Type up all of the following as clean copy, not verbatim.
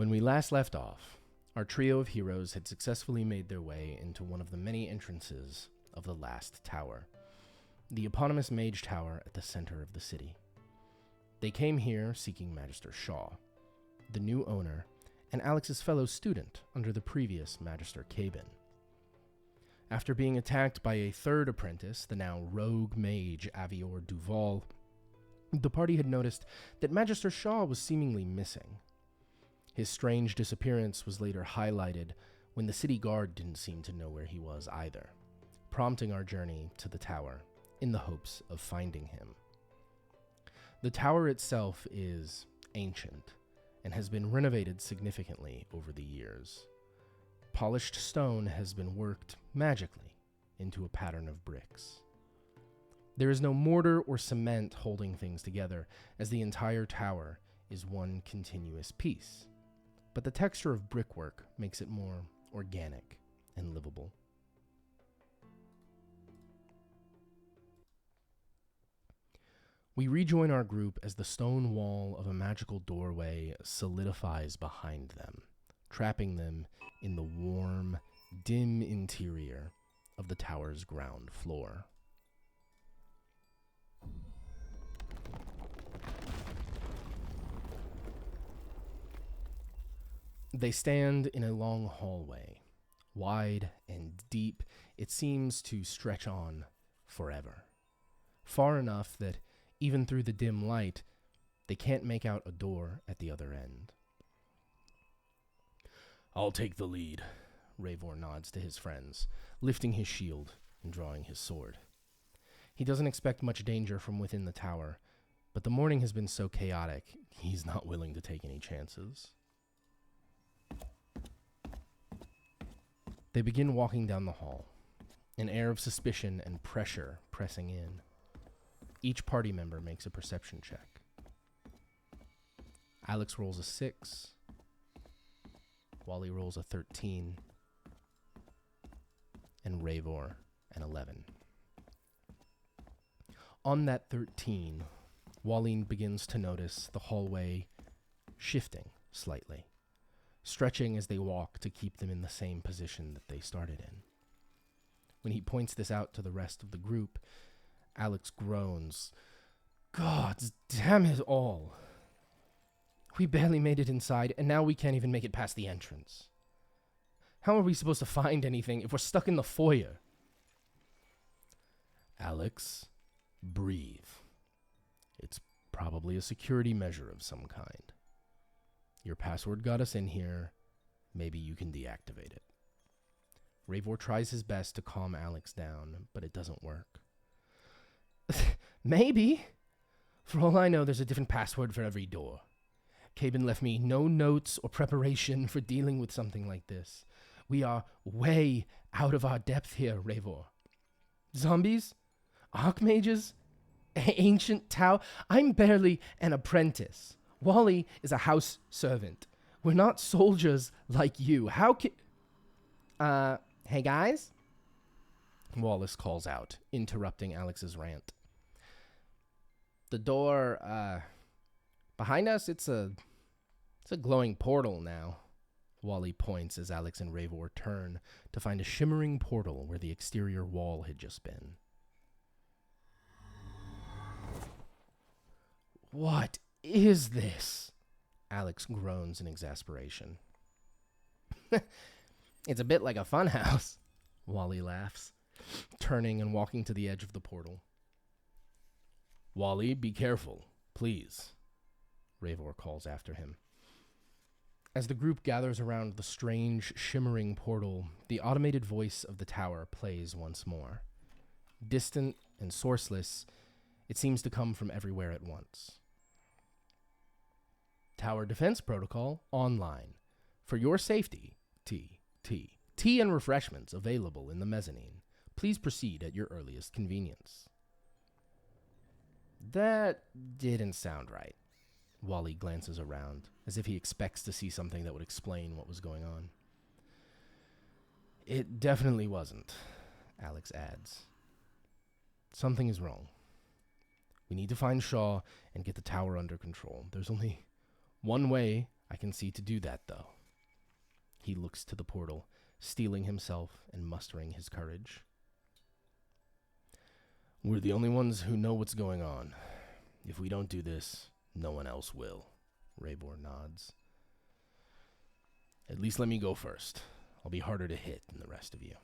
When we last left off, our trio of heroes had successfully made their way into one of the many entrances of the last tower, the eponymous Mage Tower at the center of the city. They came here seeking Magister Shaw, the new owner, and Alex's fellow student under the previous Magister Cabin. After being attacked by a third apprentice, the now rogue mage Avior Duval, the party had noticed that Magister Shaw was seemingly missing. His strange disappearance was later highlighted when the city guard didn't seem to know where he was either, prompting our journey to the tower in the hopes of finding him. The tower itself is ancient and has been renovated significantly over the years. Polished stone has been worked magically into a pattern of bricks. There is no mortar or cement holding things together, as the entire tower is one continuous piece, but the texture of brickwork makes it more organic and livable. We rejoin our group as the stone wall of a magical doorway solidifies behind them, trapping them in the warm, dim interior of the tower's ground floor. They stand in a long hallway, wide and deep. It seems to stretch on forever, far enough that even through the dim light, they can't make out a door at the other end. "I'll take the lead," Ravor nods to his friends, lifting his shield and drawing his sword. He doesn't expect much danger from within the tower, but the morning has been so chaotic, he's not willing to take any chances. They begin walking down the hall, an air of suspicion and pressure pressing in. Each party member makes a perception check. Alex rolls a 6. Wally rolls a 13. And Ravor an 11. On that 13, Wally begins to notice the hallway shifting slightly, stretching as they walk to keep them in the same position that they started in. When he points this out to the rest of the group, Alex groans. "God damn it all. We barely made it inside, and now we can't even make it past the entrance. How are we supposed to find anything if we're stuck in the foyer?" "Alex, breathe. It's probably a security measure of some kind. Your password got us in here. Maybe you can deactivate it." Ravor tries his best to calm Alex down, but it doesn't work. "Maybe. For all I know, there's a different password for every door. Cabin left me no notes or preparation for dealing with something like this. We are way out of our depth here, Ravor. Zombies? Archmages? Ancient Tau? I'm barely an apprentice. Wally is a house servant. We're not soldiers like you. How can... Hey guys?" Wallace calls out, interrupting Alex's rant. "The door, behind us, it's a glowing portal now." Wally points as Alex and Ravor turn to find a shimmering portal where the exterior wall had just been. "What is this?" Alex groans in exasperation. "It's a bit like a funhouse," Wally laughs, turning and walking to the edge of the portal. "Wally, be careful, please," Ravor calls after him. As the group gathers around the strange, shimmering portal, the automated voice of the tower plays once more. Distant and sourceless, it seems to come from everywhere at once. "Tower defense protocol online. For your safety, tea and refreshments available in the mezzanine. Please proceed at your earliest convenience." That didn't sound right. Wally glances around, as if he expects to see something that would explain what was going on. "It definitely wasn't," Alex adds. "Something is wrong. We need to find Shaw and get the tower under control. There's only one way I can see to do that, though. He looks to the portal, steeling himself and mustering his courage. We're the only ones who know what's going on. If we don't do this, no one else will. Raybor nods. At least let me go first. I'll be harder to hit than the rest of you.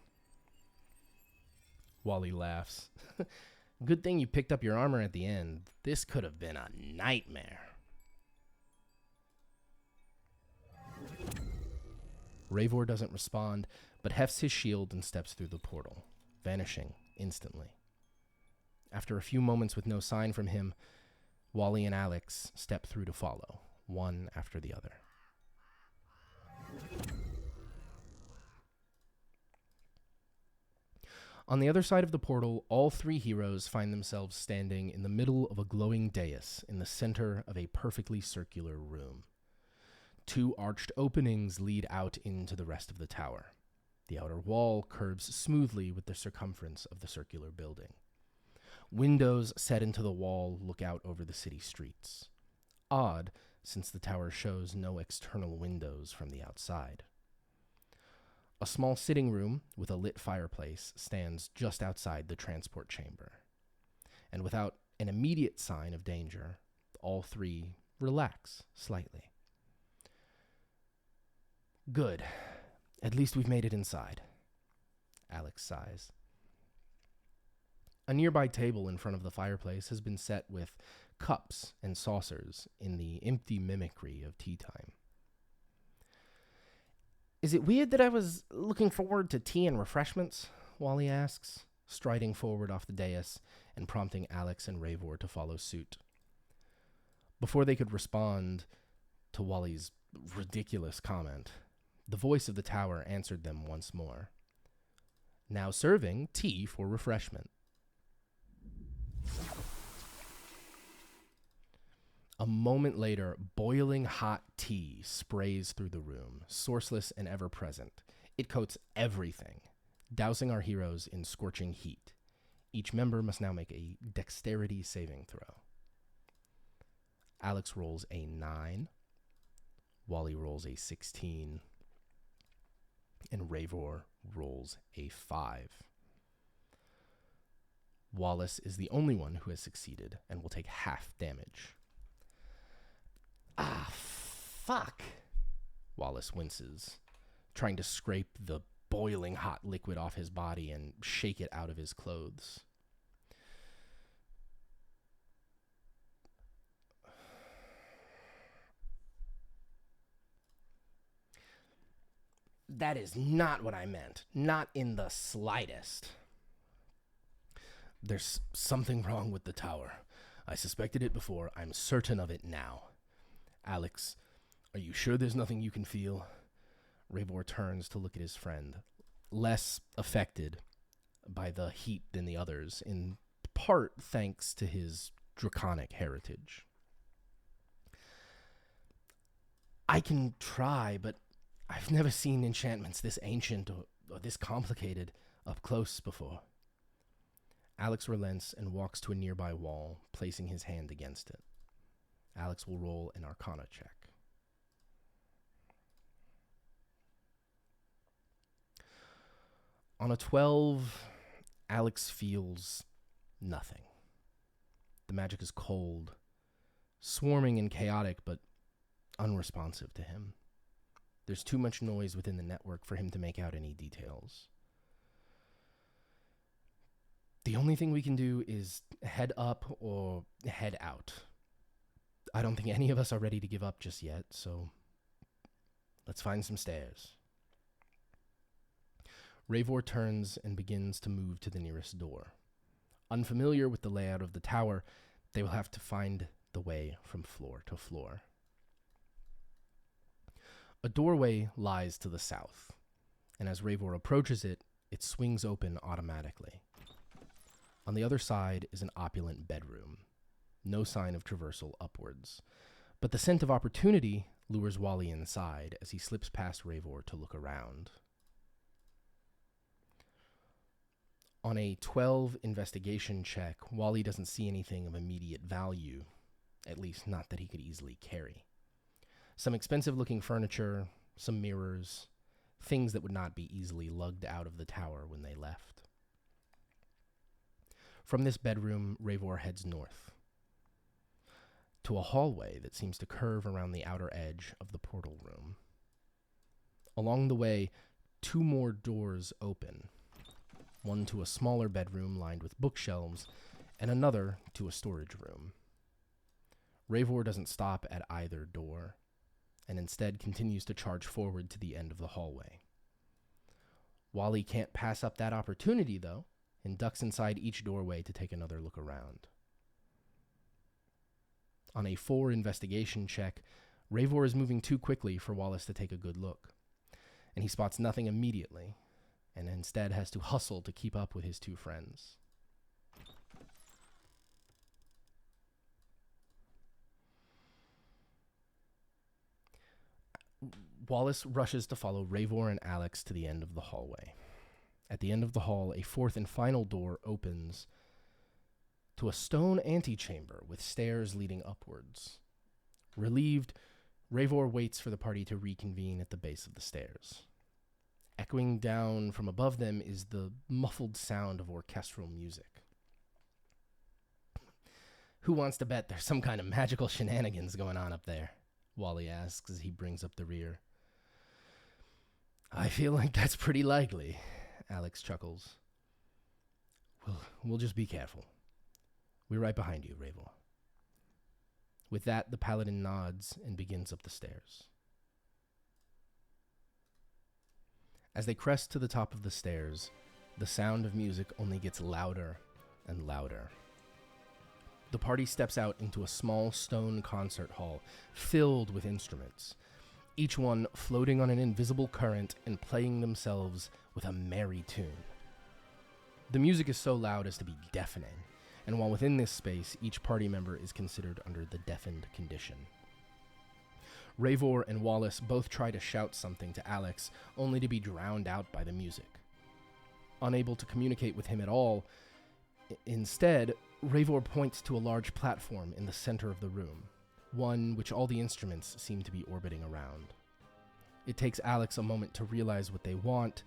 Wally laughs. Good thing you picked up your armor at the end. This could have been a nightmare. Raybor doesn't respond, but hefts his shield and steps through the portal, vanishing instantly. After a few moments with no sign from him, Wally and Alex step through to follow, one after the other. On the other side of the portal, all three heroes find themselves standing in the middle of a glowing dais in the center of a perfectly circular room. Two arched openings lead out into the rest of the tower. The outer wall curves smoothly with the circumference of the circular building. Windows set into the wall look out over the city streets. Odd, since the tower shows no external windows from the outside. A small sitting room with a lit fireplace stands just outside the transport chamber. And without an immediate sign of danger, all three relax slightly. Good. At least we've made it inside. Alex sighs. A nearby table in front of the fireplace has been set with cups and saucers in the empty mimicry of tea time. Is it weird that I was looking forward to tea and refreshments? Wally asks, striding forward off the dais and prompting Alex and Raybor to follow suit. Before they could respond to Wally's ridiculous comment, the voice of the tower answered them once more. Now serving tea for refreshment. A moment later, boiling hot tea sprays through the room, sourceless and ever-present. It coats everything, dousing our heroes in scorching heat. Each member must now make a dexterity saving throw. Alex rolls a 9. Wally rolls a 16. And Raybor rolls a 5. Wallace is the only one who has succeeded and will take half damage. Ah, fuck. Wallace winces, trying to scrape the boiling hot liquid off his body and shake it out of his clothes. That is not what I meant. Not in the slightest. There's something wrong with the tower. I suspected it before. I'm certain of it now. Alex, are you sure there's nothing you can feel? Raybor turns to look at his friend, less affected by the heat than the others, in part thanks to his draconic heritage. I can try, but I've never seen enchantments this ancient or this complicated up close before. Alex relents and walks to a nearby wall, placing his hand against it. Alex will roll an Arcana check. On a 12, Alex feels nothing. The magic is cold, swarming and chaotic, but unresponsive to him. There's too much noise within the network for him to make out any details. The only thing we can do is head up or head out. I don't think any of us are ready to give up just yet, so let's find some stairs. Raybor turns and begins to move to the nearest door. Unfamiliar with the layout of the tower, they will have to find the way from floor to floor. A doorway lies to the south, and as Raybor approaches it, it swings open automatically. On the other side is an opulent bedroom. No sign of traversal upwards, but the scent of opportunity lures Wally inside as he slips past Raybor to look around. On a 12 investigation check, Wally doesn't see anything of immediate value, at least not that he could easily carry. Some expensive-looking furniture, some mirrors, things that would not be easily lugged out of the tower when they left. From this bedroom, Ravor heads north, to a hallway that seems to curve around the outer edge of the portal room. Along the way, 2 more doors open, one to a smaller bedroom lined with bookshelves, and another to a storage room. Ravor doesn't stop at either door, and instead continues to charge forward to the end of the hallway. Wally can't pass up that opportunity, though, and ducks inside each doorway to take another look around. On a 4 investigation check, Ravor is moving too quickly for Wallace to take a good look, and he spots nothing immediately, and instead has to hustle to keep up with his 2 friends. Wallace rushes to follow Ravor and Alex to the end of the hallway. At the end of the hall, a 4th and final door opens to a stone antechamber with stairs leading upwards. Relieved, Ravor waits for the party to reconvene at the base of the stairs. Echoing down from above them is the muffled sound of orchestral music. Who wants to bet there's some kind of magical shenanigans going on up there? Wally asks as he brings up the rear. I feel like that's pretty likely, Alex chuckles. We'll just be careful. We're right behind you, Ravor. With that, the paladin nods and begins up the stairs. As they crest to the top of the stairs, the sound of music only gets louder and louder. The party steps out into a small stone concert hall filled with instruments, each one floating on an invisible current and playing themselves with a merry tune. The music is so loud as to be deafening, and while within this space, each party member is considered under the deafened condition. Ravor and Wallace both try to shout something to Alex, only to be drowned out by the music. Unable to communicate with him at all, instead, Ravor points to a large platform in the center of the room, one which all the instruments seem to be orbiting around. It takes Alex a moment to realize what they want,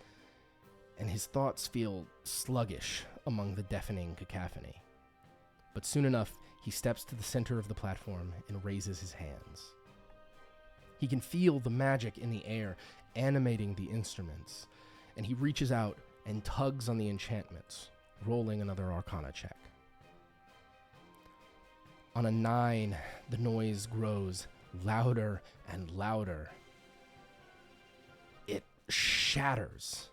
and his thoughts feel sluggish among the deafening cacophony. But soon enough, he steps to the center of the platform and raises his hands. He can feel the magic in the air animating the instruments, and he reaches out and tugs on the enchantments, rolling another Arcana check. On a 9, the noise grows louder and louder. It shatters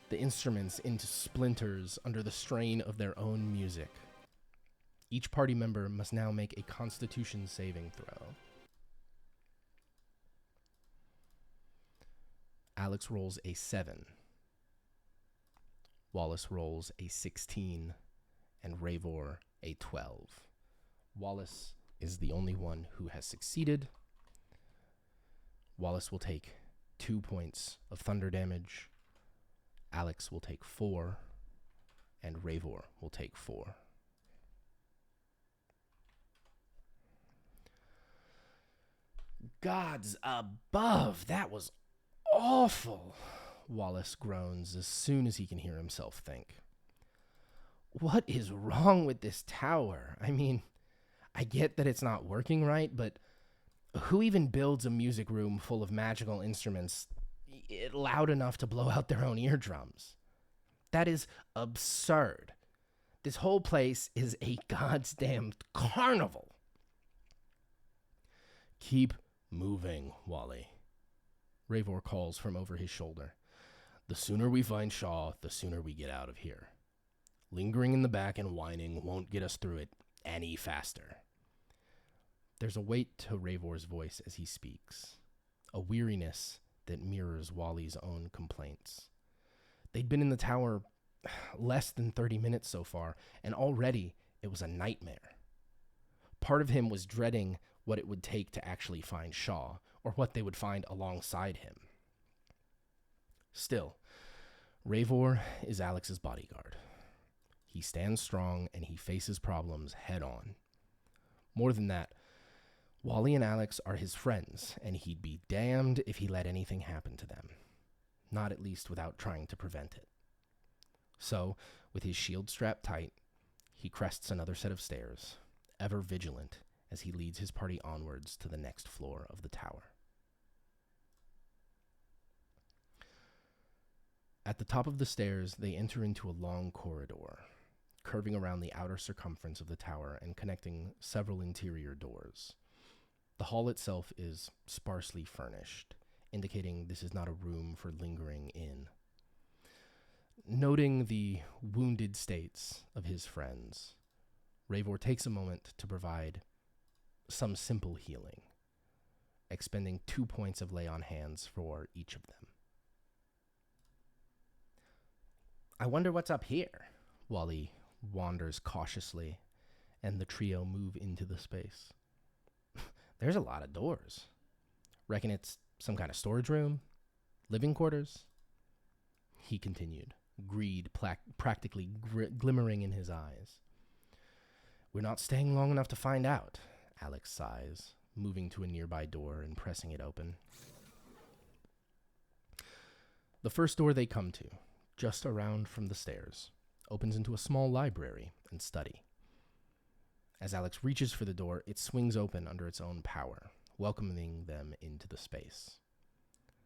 the instruments into splinters under the strain of their own music. Each party member must now make a Constitution saving throw. Alex rolls a 7. Wallace rolls a 16, and Ravor a 12. Wallace is the only one who has succeeded. Wallace will take 2 points of thunder damage. Alex will take 4, and Ravor will take 4. Gods above, that was awful, Wallace groans as soon as he can hear himself think. What is wrong with this tower? I mean, I get that it's not working right, but who even builds a music room full of magical instruments loud enough to blow out their own eardrums? That is absurd. This whole place is a goddamn carnival. Keep moving, Wally, Ravor calls from over his shoulder. The sooner we find Shaw, the sooner we get out of here. Lingering in the back and whining won't get us through it any faster. There's a weight to Ravor's voice as he speaks, a weariness that mirrors Wally's own complaints. They'd been in the tower less than 30 minutes so far, and already it was a nightmare. Part of him was dreading what it would take to actually find Shaw, or what they would find alongside him. Still, Ravor is Alex's bodyguard. He stands strong and he faces problems head on. More than that, Wally and Alex are his friends, and he'd be damned if he let anything happen to them. Not at least without trying to prevent it. So, with his shield strapped tight, he crests another set of stairs, ever vigilant as he leads his party onwards to the next floor of the tower. At the top of the stairs, they enter into a long corridor, curving around the outer circumference of the tower and connecting several interior doors. The hall itself is sparsely furnished, indicating this is not a room for lingering in. Noting the wounded states of his friends, Ravor takes a moment to provide some simple healing, expending 2 points of lay on hands for each of them. I wonder what's up here. Wally wanders cautiously, and the trio move into the space. There's a lot of doors. Reckon it's some kind of storage room? Living quarters? He continued, greed practically glimmering in his eyes. We're not staying long enough to find out, Alex sighs, moving to a nearby door and pressing it open. The first door they come to, just around from the stairs, opens into a small library and study. As Alex reaches for the door, it swings open under its own power, welcoming them into the space.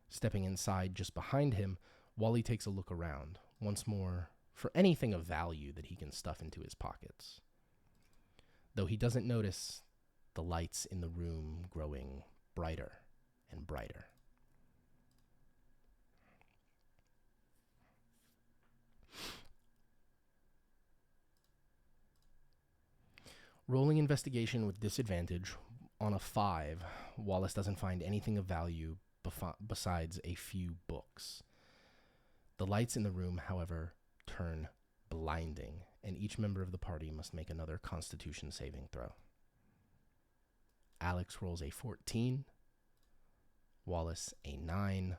Stepping inside just behind him, Wally takes a look around, once more, for anything of value that he can stuff into his pockets. Though he doesn't notice the lights in the room growing brighter and brighter. Rolling investigation with disadvantage on a 5, Wallace doesn't find anything of value besides a few books. The lights in the room, however, turn blinding, and each member of the party must make another Constitution saving throw. Alex rolls a 14, Wallace a 9,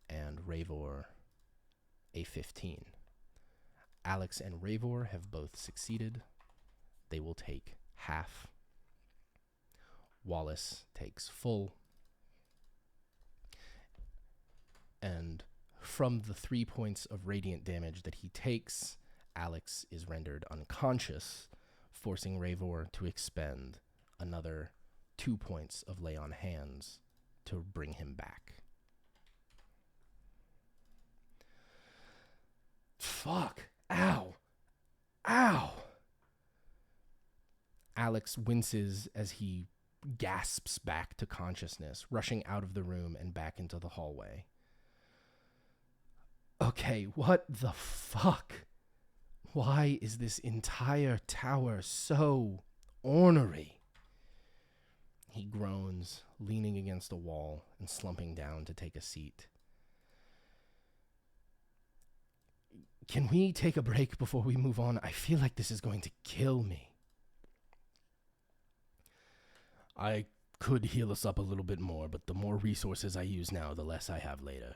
and Ravor a 15. Alex and Ravor have both succeeded. They will take half. Wallace takes full. And from the 3 points of radiant damage that he takes, Alex is rendered unconscious, forcing Ravor to expend another 2 points of lay on hands to bring him back. Fuck. Ow. Ow. Alex winces as he gasps back to consciousness, rushing out of the room and back into the hallway. Okay, what the fuck? Why is this entire tower so ornery? He groans, leaning against a wall and slumping down to take a seat. Can we take a break before we move on? I feel like this is going to kill me. I could heal us up a little bit more, but the more resources I use now, the less I have later.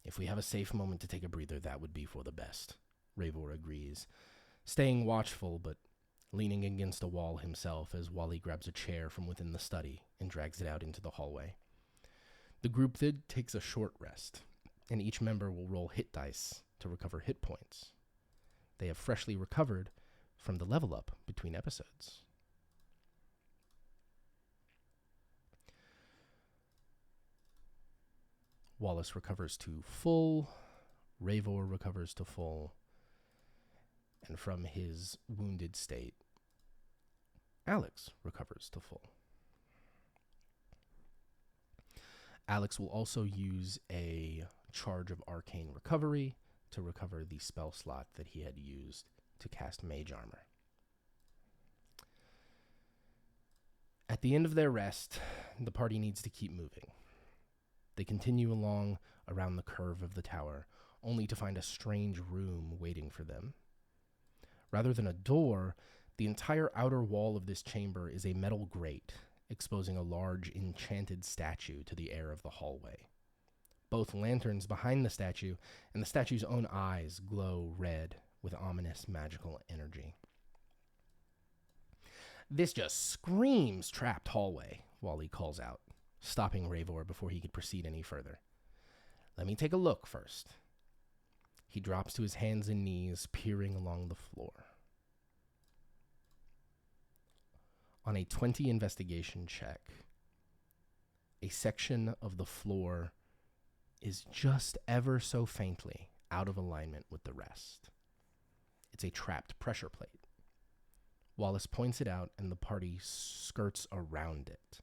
If we have a safe moment to take a breather, that would be for the best. Ravor agrees, staying watchful but leaning against a wall himself as Wally grabs a chair from within the study and drags it out into the hallway. The group then takes a short rest, and each member will roll hit dice to recover hit points. They have freshly recovered from the level up between episodes. Wallace recovers to full, Ravor recovers to full, and from his wounded state, Alex recovers to full. Alex will also use a charge of arcane recovery to recover the spell slot that he had used to cast mage armor. At the end of their rest, the party needs to keep moving. They continue along around the curve of the tower, only to find a strange room waiting for them. Rather than a door, the entire outer wall of this chamber is a metal grate, exposing a large enchanted statue to the air of the hallway. Both lanterns behind the statue and the statue's own eyes glow red with ominous magical energy. This just screams trapped hallway, Wally calls out, stopping Ravor before he could proceed any further. Let me take a look first. He drops to his hands and knees, peering along the floor. On a 20 investigation check, a section of the floor is just ever so faintly out of alignment with the rest. It's a trapped pressure plate. Wallace points it out, and the party skirts around it,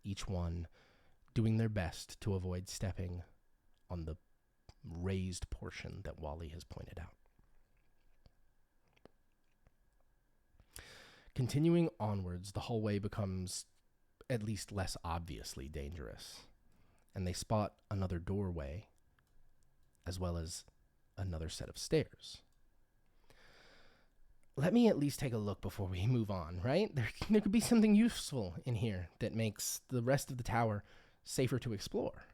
each one doing their best to avoid stepping on the raised portion that Wally has pointed out. Continuing onwards, the hallway becomes at least less obviously dangerous, and they spot another doorway as well as another set of stairs. Let me at least take a look before we move on, right? There could be something useful in here that makes the rest of the tower safer to explore.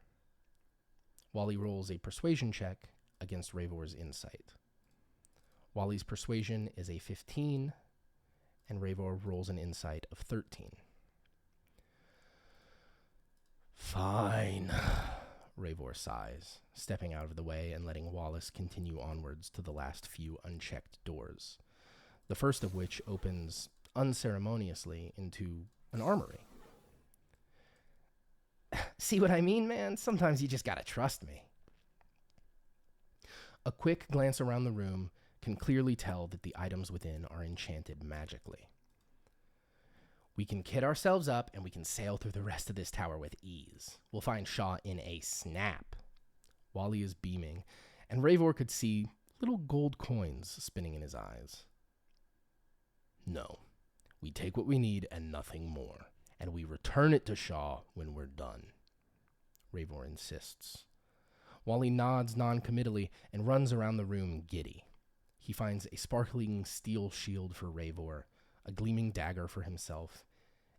Wally rolls a persuasion check against Ravor's insight. Wally's persuasion is a 15, and Ravor rolls an insight of 13. Fine, Ravor sighs, stepping out of the way and letting Wallace continue onwards to the last few unchecked doors, the first of which opens unceremoniously into an armory. See what I mean, man? Sometimes you just gotta trust me. A quick glance around the room can clearly tell that the items within are enchanted magically. We can kit ourselves up and we can sail through the rest of this tower with ease. We'll find Shaw in a snap. Wally is beaming, and Ravor could see little gold coins spinning in his eyes. No, we take what we need and nothing more, and we return it to Shaw when we're done, Ravor insists. Wally nods non-committally and runs around the room giddy. He finds a sparkling steel shield for Ravor, a gleaming dagger for himself,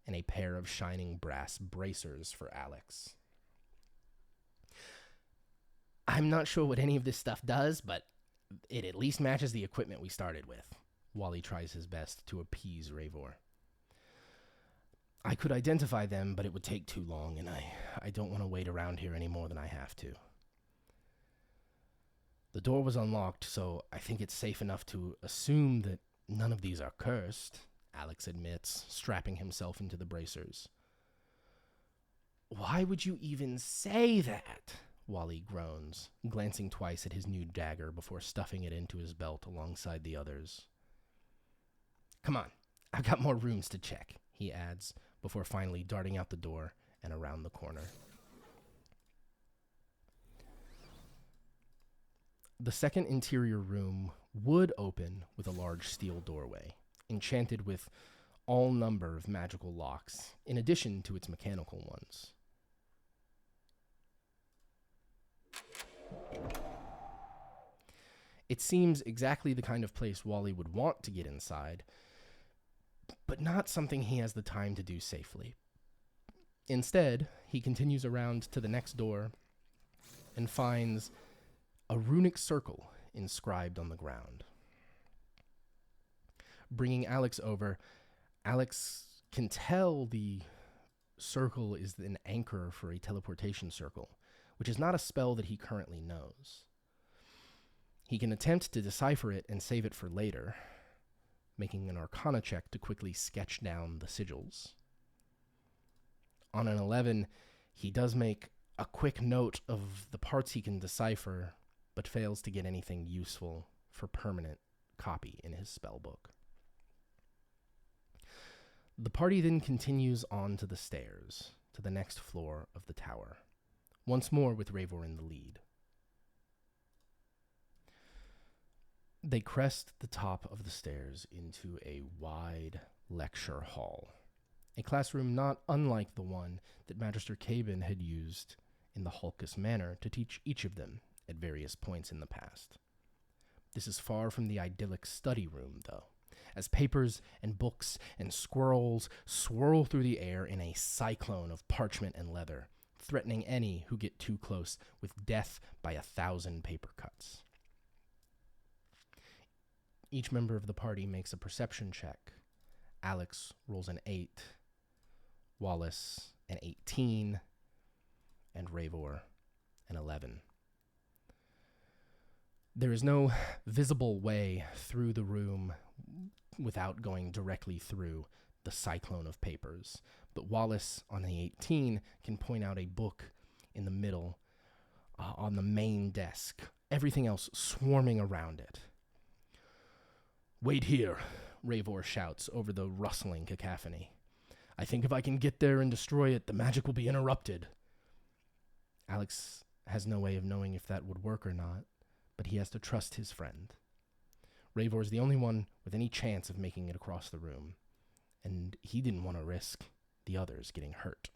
and a pair of shining brass bracers for Alex. I'm not sure what any of this stuff does, but it at least matches the equipment we started with. Wally tries his best to appease Ravor. I could identify them, but it would take too long, and I don't want to wait around here any more than I have to. The door was unlocked, so I think it's safe enough to assume that none of these are cursed, Alex admits, strapping himself into the bracers. Why would you even say that? Wally groans, glancing twice at his new dagger before stuffing it into his belt alongside the others. Come on, I've got more rooms to check, he adds, before finally darting out the door and around the corner. The second interior room would open with a large steel doorway, enchanted with all number of magical locks, in addition to its mechanical ones. It seems exactly the kind of place Wally would want to get inside, but not something he has the time to do safely. Instead, he continues around to the next door and finds a runic circle inscribed on the ground. Bringing Alex over, Alex can tell the circle is an anchor for a teleportation circle, which is not a spell that he currently knows. He can attempt to decipher it and save it for later, making an Arcana check to quickly sketch down the sigils. On an 11, he does make a quick note of the parts he can decipher, but fails to get anything useful for permanent copy in his spellbook. The party then continues on to the stairs, to the next floor of the tower, once more with Ravor in the lead. They crest the top of the stairs into a wide lecture hall, a classroom not unlike the one that Magister Cabin had used in the Hulkus Manor to teach each of them at various points in the past. This is far from the idyllic study room, though, as papers and books and scrolls swirl through the air in a cyclone of parchment and leather, threatening any who get too close with death by 1,000 paper cuts. Each member of the party makes a perception check Alex rolls an 8, Wallace an 18, and Ravor an 11. There is no visible way through the room without going directly through the cyclone of papers, but Wallace on the 18 can point out a book in the middle on the main desk, everything else swarming around it. "Wait here," Ravor shouts over the rustling cacophony. "I think if I can get there and destroy it, the magic will be interrupted." Alex has no way of knowing if that would work or not, but he has to trust his friend. Ravor is the only one with any chance of making it across the room, and he didn't want to risk the others getting hurt.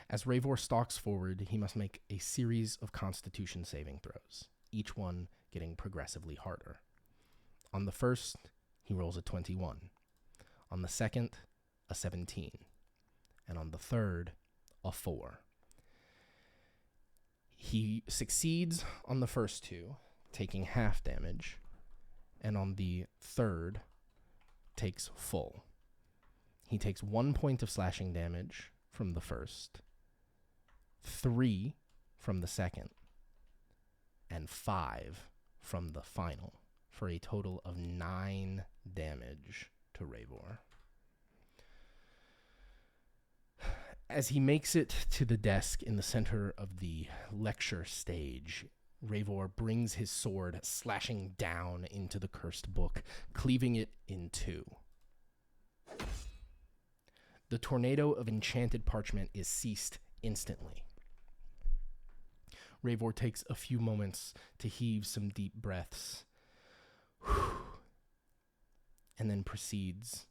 As Ravor stalks forward, he must make a series of Constitution saving throws, each one getting progressively harder. On the first, he rolls a 21. On the second, a 17. And on the third, a 4. He succeeds on the first two, taking half damage, and on the third, takes full. He takes 1 point of slashing damage from the first, 3 from the second, and 5 from the final, for a total of 9 damage to Ravor. As he makes it to the desk in the center of the lecture stage, Ravor brings his sword slashing down into the cursed book, cleaving it in two. The tornado of enchanted parchment is ceased instantly. Ravor takes a few moments to heave some deep breaths, and then proceeds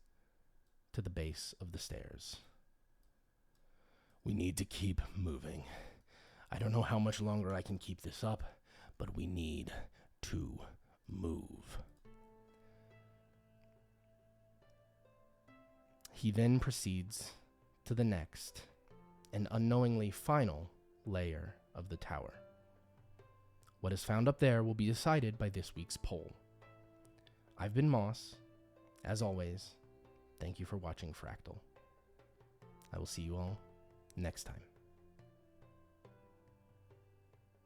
to the base of the stairs. "We need to keep moving. I don't know how much longer I can keep this up, but we need to move." He then proceeds to the next and unknowingly final layer of the tower. What is found up there will be decided by this week's poll. I've been Moss. As always, thank you for watching Fractal. I will see you all next time.